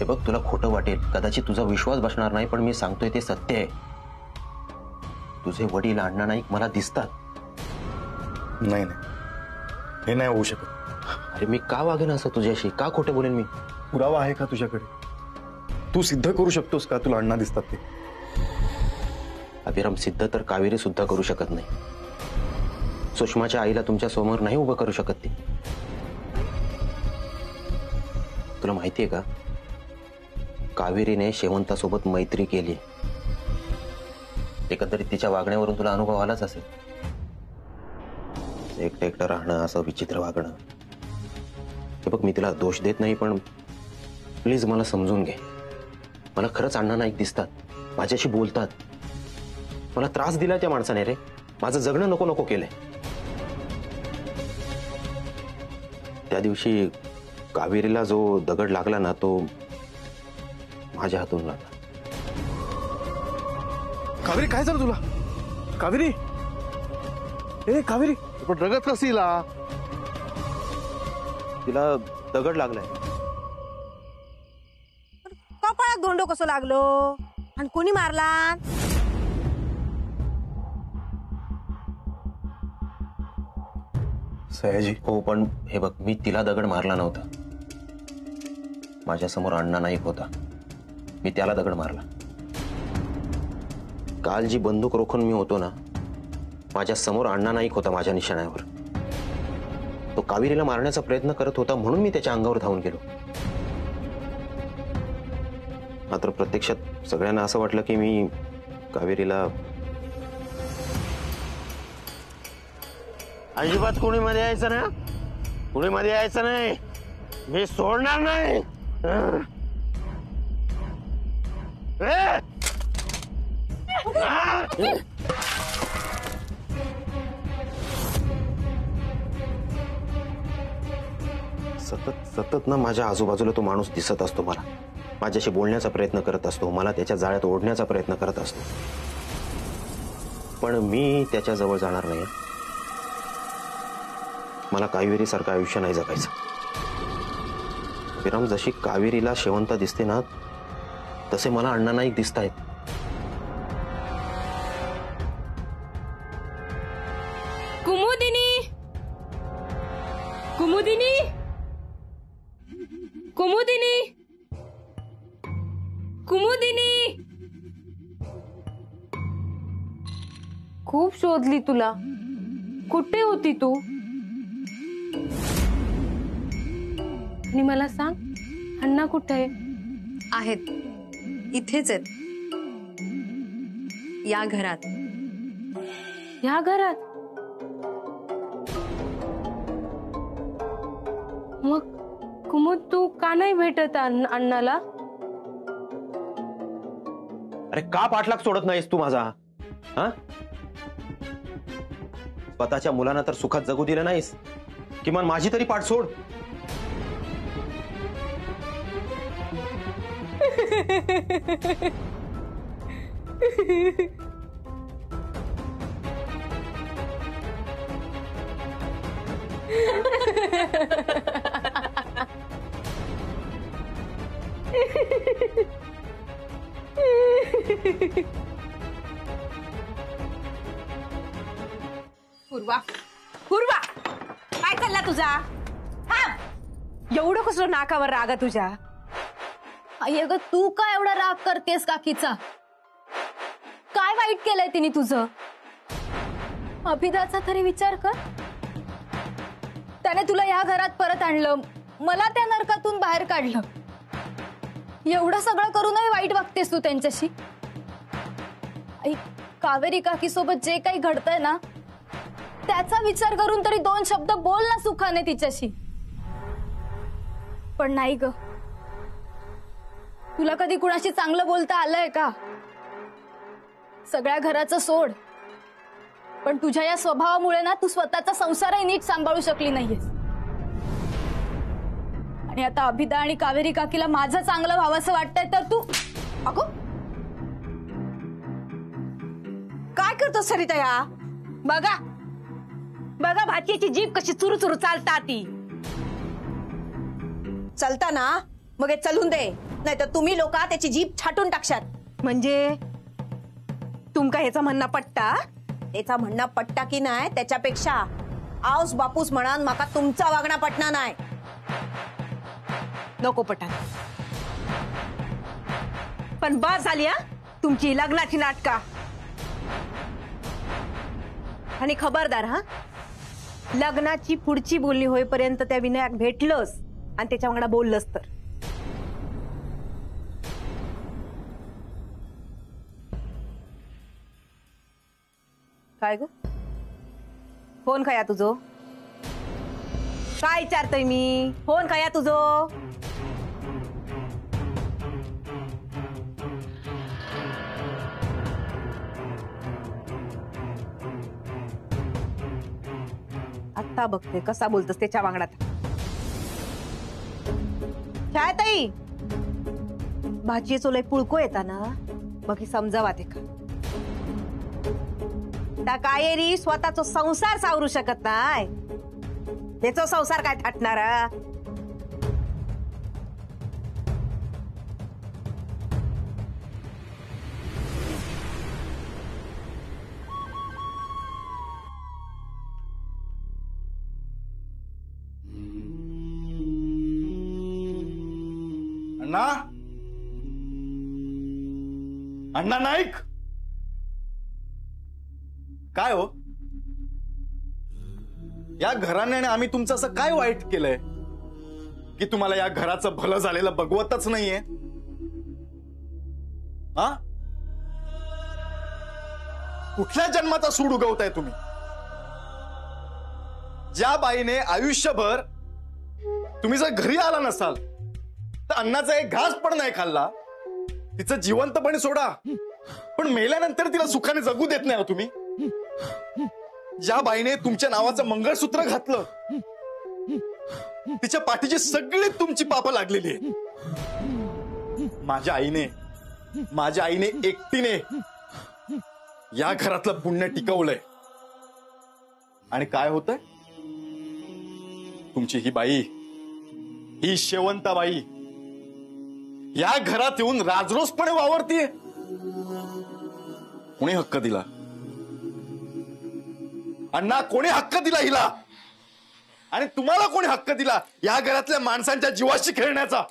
बघ, तुला खोटं वाटेल, कदाचित तुझा विश्वास बसणार नाही, पण मी सांगतोय ते सत्य आहे. तुझे वडील अण्णा नाईक मला दिसतात. नाही नाही, हे नाही होऊ शकत. अरे मी का वागेन असं तुझ्याशी? का खोटं बोलेन मी? पुरावा आहे का तुझ्याकडे? तू सिद्ध करू शकतोस का तुला अण्णा दिसतात ते? अभिराम, सिद्ध तर कावेरी सुद्धा करू शकत नाही. सुषमाच्या आईला तुमच्या समोर नाही उभं करू शकत ती. तुला माहितीये का, कावेरीने शेवंतासोबत मैत्री केली. एकंदरीत तिच्या वागण्यावरून तुला अनुभव आलाच असेल. एकटं एकटं राहणं, असं विचित्र वागणं. हे बघ, मी तिला दोष देत नाही, पण प्लीज मला समजून घे. मला खरंच अण्णा नाईक दिसतात, माझ्याशी बोलतात. मला त्रास दिला त्या माणसाने रे. माझं जगणं नको नको केलंय. त्या दिवशी कावेरीला जो दगड लागला ना, तो माझ्या हातून लागला. कावेरी, काय झालं तुला? कावेरी, ए कावेरी, पण रगत कशी ला? तिला दगड लागलाय. कपाळात धोंडो कसं लागलो आणि कोणी मारला? सयाजी. हो, पण हे बघ, मी तिला दगड मारला नव्हता. माझ्या समोर अण्णा नाईक होता, मी त्याला दगड मारला. काल जी बंदूक रोखून मी होतो ना, माझ्या समोर अण्णा नाईक होता माझ्या निशाण्यावर. तो कावेरीला मारण्याचा प्रयत्न करत होता, म्हणून मी त्याच्या अंगावर धावून गेलो. मात्र प्रत्यक्षात सगळ्यांना असं वाटलं की मी कावेरीला. अजिबात कोणी मध्ये यायचं ना, कोणी मध्ये यायचं नाही. मी सोडणार नाही. सतत सतत ना माझ्या आजूबाजूला तो माणूस दिसत असतो. मला माझ्याशी बोलण्याचा प्रयत्न करत असतो, मला त्याच्या जाळ्यात ओढण्याचा प्रयत्न करत असतो. पण मी त्याच्या जवळ जाणार नाही. मला कावेरी सारखं आयुष्य नाही जगायचं. विराम, जशी कावेरीला शेवंता दिसते ना, तसे मला अण्णा नाईक दिसतायत. कुमुदिनी, कुमुदिनी, कुमुदिनी, कुमुदिनी. खूप शोधली तुला. कुठे होती तू? आणि मला सांग, अण्णा कुठे आहेत? इथेच आहेत, या घरात. या घरात? मग कुमुद, तू का नाही भेटत अण्णाला? अरे का पाठलाग सोडत नाहीस तू माझा? हा, स्वतःच्या मुलांना तर सुखात जगू दिलं नाहीस, किमान माझी तरी पाठ सोड. पूर्वा, पूर्वा, काय चालला तुझा? एवढं कसं नाकावर रागा तुझ्या? आई अगं, तू काय एवढा राग करतेस काकीचा? काय वाईट केलंय तिने तुझं? अभिदाचा तरी विचार कर. त्याने तुला या घरात परत आणलं, मला त्या नरकातून बाहेर काढलं. एवढं सगळं करूनही वाईट वागतेस तू त्यांच्याशी? आई, कावेरी काकी सोबत जे काही घडतंय ना, त्याचा विचार करून तरी दोन शब्द बोल ना सुखाने तिच्याशी. पण नाही ग, तुला कधी कुणाशी चांगलं बोलता आलंय का? सगळ्या घराचं सोड, पण तुझ्या या स्वभावामुळे ना तू स्वतःचा संसारही नीट सांभाळू शकली नाहीयेस. आणि आता अभिदा आणि कावेरी काकीला माझं चांगलं व्हावंसं वाटतंय तर तू. अगो, काय करतो सरिता? या बघा बघा, भाच्याची जीभ कशी चुरू चुरू चालता. ती चालताना मग हे चलून दे, नाहीतर तुम्ही लोक त्याची जीभ छाटून टाकशात. म्हणजे तुमका ह्याचा म्हणणं पट्टा? त्याचा म्हणणं पट्टा की नाही त्याच्यापेक्षा आऊस बापूस म्हणान माका तुमचा वागणा पटना नाही. नको पटा. पण बस झाली हा तुमची लग्नाची नाटका. आणि खबरदार हा, लग्नाची पुढची बोलणी होईपर्यंत त्या विनायक भेटलंस आणि त्याच्या वांगडा बोललंस तर. काय ग, फोन खाया तुझो? काय विचारतोय मी? फोन खाया तुझो? आत्ता बघते कसा बोलतोस त्याच्या वांगडात. छायाताई, भाजीचो लय पुळको येता ना, मग समजावा ते का. त्या कायेरी स्वतःचा संसार सावरू शकत नाही, त्याचा संसार काय थाटणारा. अण्णा, अण्णा नाईक, काय हो या घराने आम्ही तुमचं असं काय वाईट केलंय की तुम्हाला या घराचं भलं झालेलं बघवतच नाहीये? हा, कुठल्या जन्माचा सूड उगवताय तुम्ही? ज्या बाईने आयुष्यभर तुम्ही जर घरी आला नसाल तर अन्नाचा एक घास पण नाही खाल्ला, तिचं जिवंतपणे सोडा, पण मेल्यानंतर तिला सुखाने जगू देत नाही हो तुम्ही. ज्या बाईने तुमच्या नावाचं मंगळसूत्र घातलं, तिच्या पाठीची सगळी तुमची पापं लागलेली आहे. माझ्या आईने एकटीने या घरातलं पुण्य टिकवलंय. आणि काय होतंय, तुमची ही बाई, ही शेवंता बाई या घरात येऊन राजरोसपणे वावरतीये. कोणी हक्क दिला अण्णा? कोणी हक्क दिला हिला? आणि तुम्हाला कोणी हक्क दिला या घरातल्या माणसांच्या जीवाशी खेळण्याचा?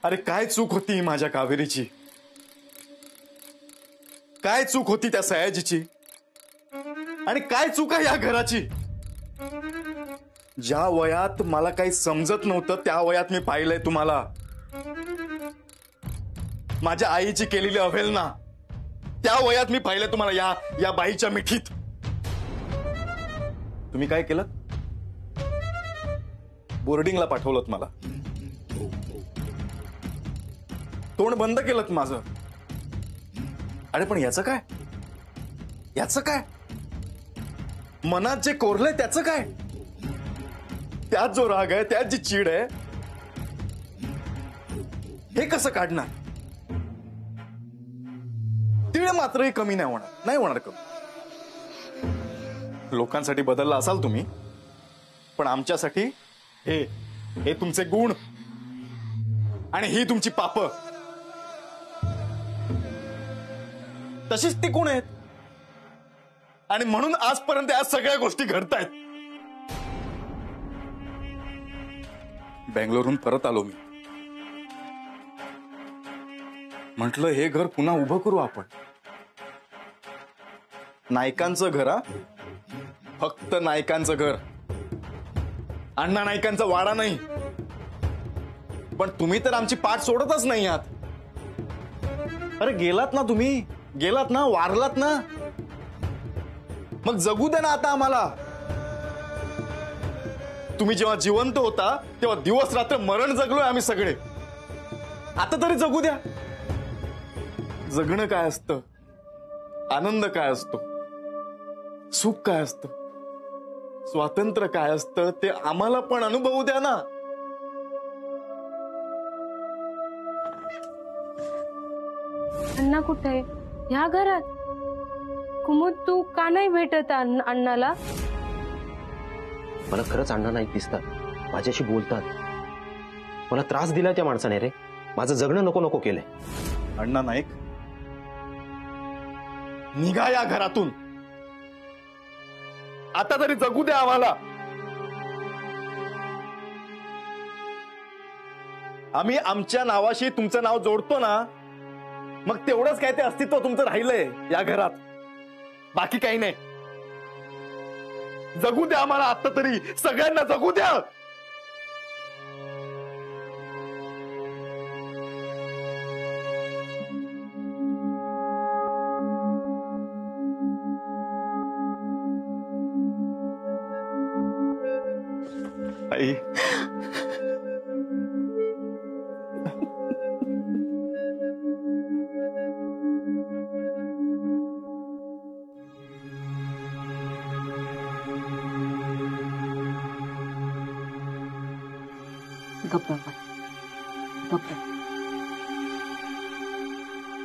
अरे काय चूक होती माझ्या कावेरीची? काय चूक होती त्या सयाजीची? आणि काय चूक आहे या घराची? ज्या वयात मला काही समजत नव्हतं त्या वयात मी पाहिलंय तुम्हाला. माझ्या आईची केलेली अवहेलना त्या वयात मी पाहिलंय तुम्हाला या बाईच्या मिठीत. तुम्ही काय केलं? बोर्डिंगला पाठवलं मला, तोंड बंद केलं माझं. अरे पण याचं काय? याचं काय? मनात जे कोरलंय त्याचं काय? त्यात जो राग आहे, त्यात जी चीड आहे, हे कसं काढणार? तिळ मात्रही कमी नाही होणार कमी. लोकांसाठी बदलला असाल तुम्ही, पण आमच्यासाठी हे तुमचे गुण आणि ही तुमची पाप तशीच टिकून आहेत. आणि म्हणून आजपर्यंत या सगळ्या गोष्टी घडतायत. बेंगलोरहून परत आलो मी. म्हटलं हे घर पुन्हा उभं करू आपण. नायकांचं घर, हा, फक्त नायकांचं घर. अण्णा नायकांचा वाडा नाही. पण तुम्ही तर आमची पाठ सोडतच नाही आहात. अरे गेलात ना तुम्ही, गेलात ना, वारलात ना, मग जगू दे ना आता आम्हाला. तुम्ही जेव्हा जिवंत होता तेव्हा दिवस रात्र मरण जगलोय आम्ही सगळे. आता तरी जगू द्या. जगणं काय असतं, आनंद काय असतो, सुख काय असतं, स्वातंत्र्य काय असतं, ते आम्हाला पण अनुभवू द्या ना. अण्णा कुठे? ह्या घरात? कुमुद, तू का नाही भेटत अण्णाला? मला खरंच अण्णा नाईक दिसतात, माझ्याशी बोलतात. मला त्रास दिला त्या माणसाने रे. माझं जगणं नको नको केलंय. अण्णा नाईक, निघा या घरातून. आता तरी जगू द्या आम्हाला. आम्ही आमच्या नावाशी तुमचं नाव जोडतो ना, मग तेवढंच काय ते अस्तित्व तुमचं राहिलंय या घरात, बाकी काही नाही. जगू द्या आम्हाला आता तरी, सगळ्यांना जगू द्या. आई,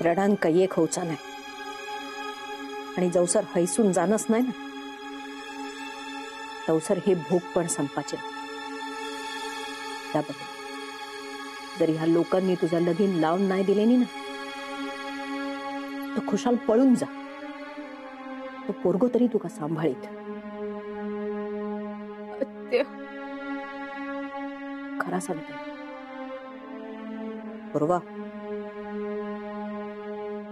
रडान काही एक होचा नाही आणि जवसर हैसून जाणच नाही ना, तवसर हे भूक पण संपाचे. जरी ह्या लोकांनी तुझं लगीन लावून नाही दिलेनी ना, तर खुशाल पळून जा. तो पोरगो तरी तुका सांभाळीत. खरा सांगते पूर्वा,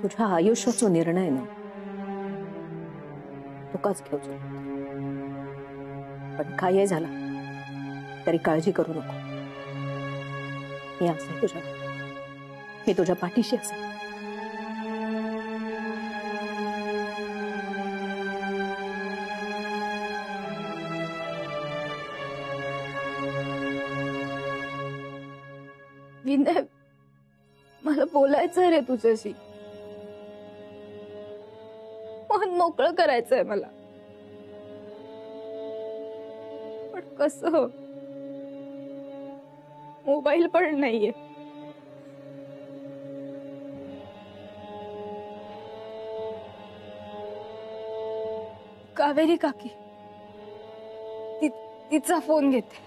तुझ्या आयुष्याचा निर्णय ना तुकाच घेऊचो. पण काय झाला तरी काळजी करू नको. मी असे तुझ्या, मी तुझ्या पाठीशी असे. विनय, मला बोलायचंय रे तुझ्याशी. मन मोकळं करायचंय मला. पण कसं? मोबाईल पण नाहीये. कावेरी काकी, तिचा फोन घेते.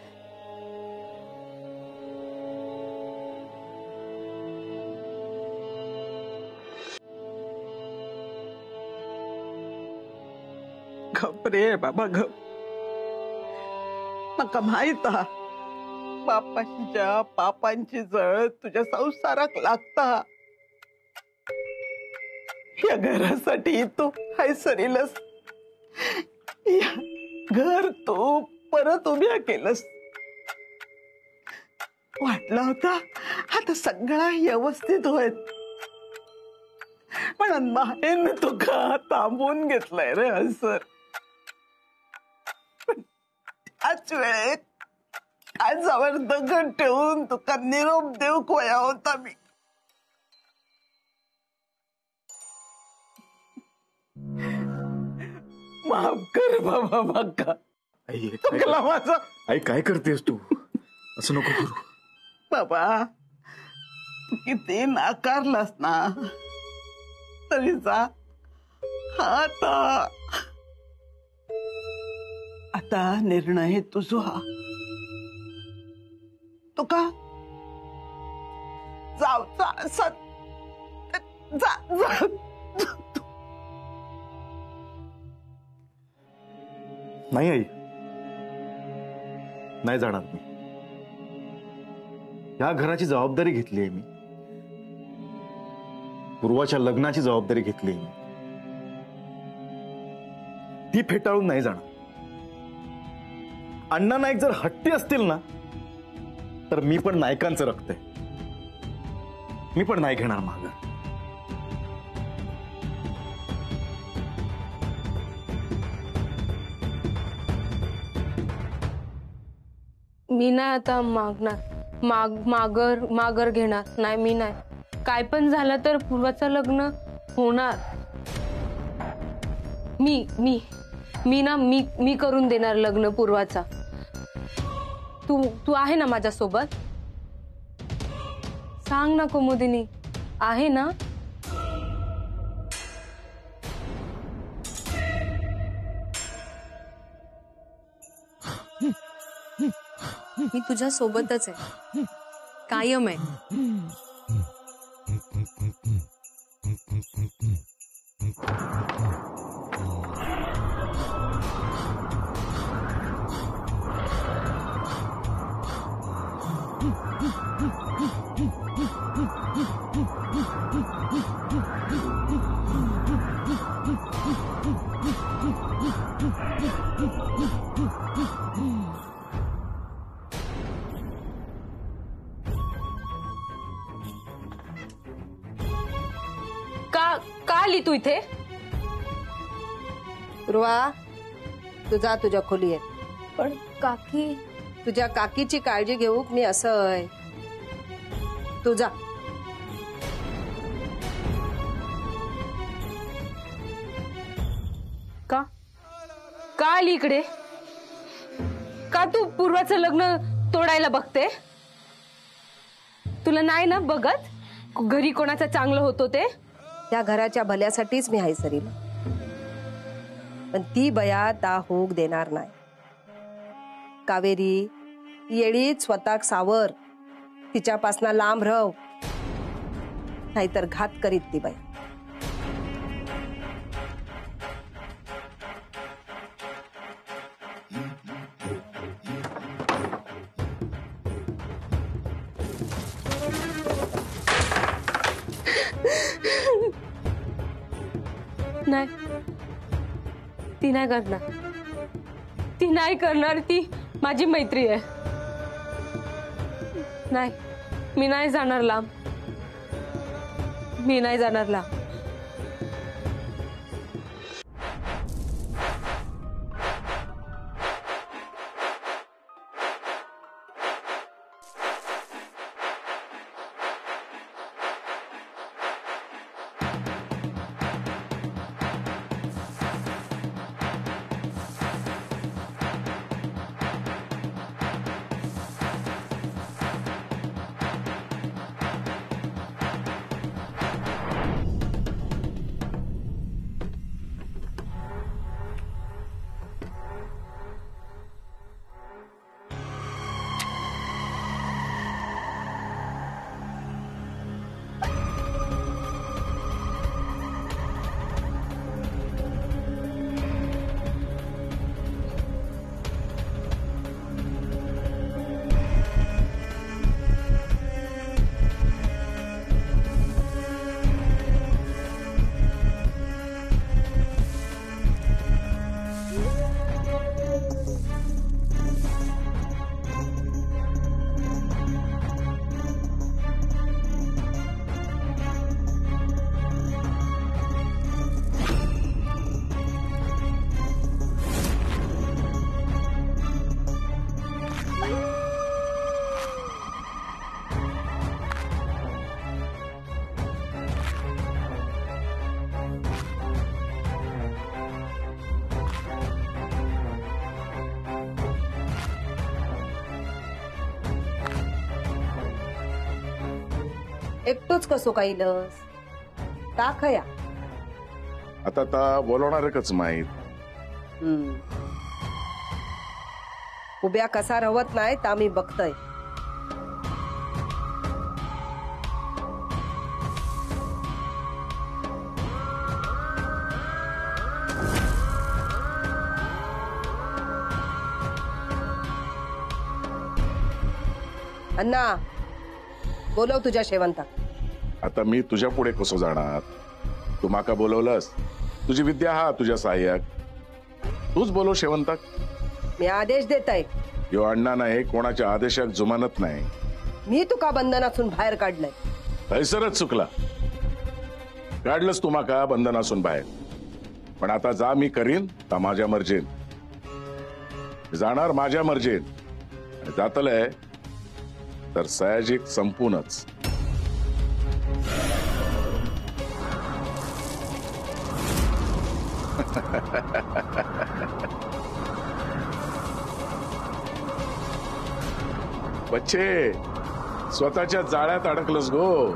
गप रे बाबा गप. मका माहित हा, बापांच्या पापांची जळ तुझ्या संसाराक लागता. या घरासाठी तू हैसरीलस, या घर तू परत उभ्या केलंस. वाटला होता आता सगळा व्यवस्थित होईल, पण माहेन तुका थांबवून घेतलंय रे हसर. त्याच वेळेत काळजावर दगड ठेवून तुका निरोप देऊ कोया होता मी. माफ कर बाबा बक्का. चुकला माझा. आई काय करतेस तू? असं नको करू बाबा. तू किती नाकारलास ना तरी जा. आता निर्णय तुझा. तुका जाऊ जा. नाही आई, नाही जाणार मी. या घराची जबाबदारी घेतली आहे मी. पूर्वाच्या लग्नाची जबाबदारी घेतली आहे मी. ती फेटाळून नाही जाणार. अण्णा नाईक जर हट्टी असतील ना, तर मी पण नायकांचं रक्त आहे. मी पण नाही घेणार मागं. मी नाही आता मागणार. माघार घेणार नाही. मी नाही. काय पण झालं तर पूर्वाचं लग्न होणार. मी करून देणार लग्न पूर्वाचा. तू आहे ना माझ्यासोबत? सांग ना कुमुदिनी, आहे ना? मी तुझ्या सोबतच आहे. कायम आहे. का आली तू इथे? ध्रुवा, तू जा तुझ्या खोलीत. पण काकी, तुझ्या काकीची काळजी घेऊ मी असं आहे. तू जा. का आली इकडे? का तू पूर्वाचं लग्न तोडायला बघते? तुला नाही ना बघत घरी कोणाचं चांगलं होतो ते? त्या घराच्या भल्यासाठीच मी हाय सरीला, पण ती बया ता होग देणार नाही. कावेरी येळीच स्वतः सावर, तिच्यापासना लांब रव, नाहीतर घात करीत ती बया. नाही, ती नाही करणार. ती नाही करणार. ती माझी मैत्री आहे. नाही, मी नाही जाणार लांब. मी नाही जाणार लांब. एकटोच कसो काही लस टाकया. आता बोलवणारच माहीत. उभ्या कसा रवत नाही ता मी बघतय. अण्णा, बोलव तुझ्या शेवंता. आता मी तुझ्या पुढे कसं जाणार? तू माका बोलवलंस, तुझी विद्या हा तुझ्या सहाय्यक. तूच बोलव शेवंताक. मी आदेश देतय. यो अण्णा नाही, कोणाच्या आदेशाक जुमानत नाही. मी तुका बंधनातून बाहेर काढलंय. थैसरच चुकला. काढलंस तू माका बंधनासून बाहेर, पण आता जा मी करीन ता माझ्या मर्जीन. जाणार माझ्या मर्जीन. जातलंय तर सयाजिक संपूनच. बच्चे, स्वतःच्या जाळ्यात अडकलंस गो.